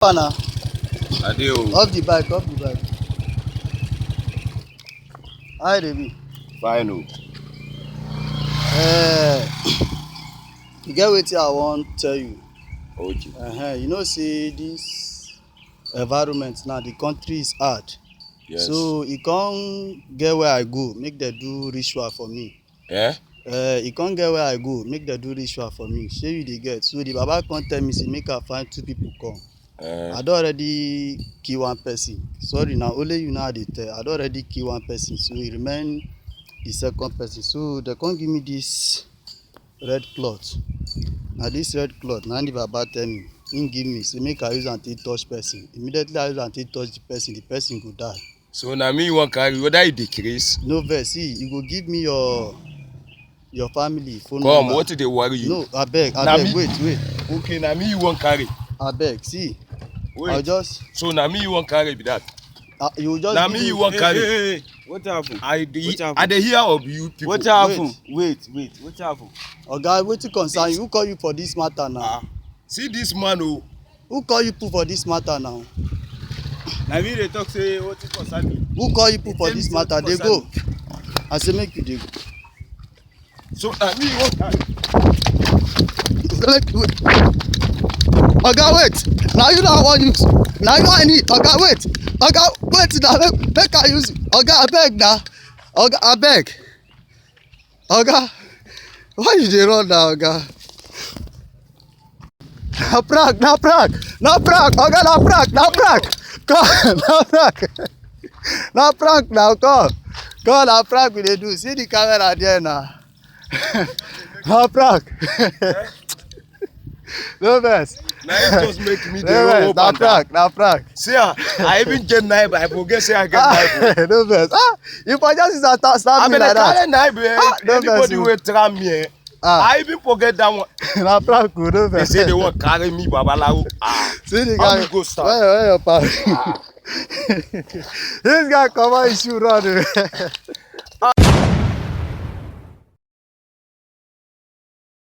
Now, Adeo. off the bike, off the bike. Hi, baby. Fine. Oh. Uh, you get wetin I wan tell you. Okay. You know, say this environment now, the country is hard. Yes. So e come get where I go, make dem do ritual for me. Eh? E come get where I go, make dem do ritual for me. Shey you dey get? So the baba come tell me say make I find two people come. I don already kill one person. Sorry na only you now I dey tell. I don already kill one person, so e remain the second person. So dem come give me this red cloth. Na this red cloth na the baba tell me, him give me say make I use am take touch person. Immediately I use am take touch the person go die. So na me you wan carry, whether you dey craze? No vex, see you go give me your family phone Come, number. what dey worry you? No, abeg, wait. Okay, na me you wan carry. Abeg, see. Wait. I'll just So na me you wan carry be that? you just Na give me you wan carry. Hey. What happened? I dey hear of you people. What happened? Wait. What happened? Oga, wetin concern you? Who call you for this matter now? See this man oh. Who call you put for this matter now? Na me dey talk say wetin concern me. Who call you put for this matter? Dey go. I say make you dey go. So na me you wan carry. Oga, wait. Na you know I wan use. Na you I need. Oga, wait. Oga, wait na make I use. Oga, abeg na. Oga, abeg. Oga, why you dey run now, Oga? Na prank. Oga, na prank. Come, na prank. Na prank now, come. Come, na prank we dey do. See the camera there now. Na prank. No vex. Na you just make me dey No roll vex. up and down. Na prank. See I even get knife, I forget say I get knife. No vex. You for just use that stab I me mean like I carry that. knife No anybody vex, wey try me I even forget that one. Na prank o, no They vex. say they wan carry me babalawo. See the How guy. we go start? Where your pal? This guy comot his shoe run.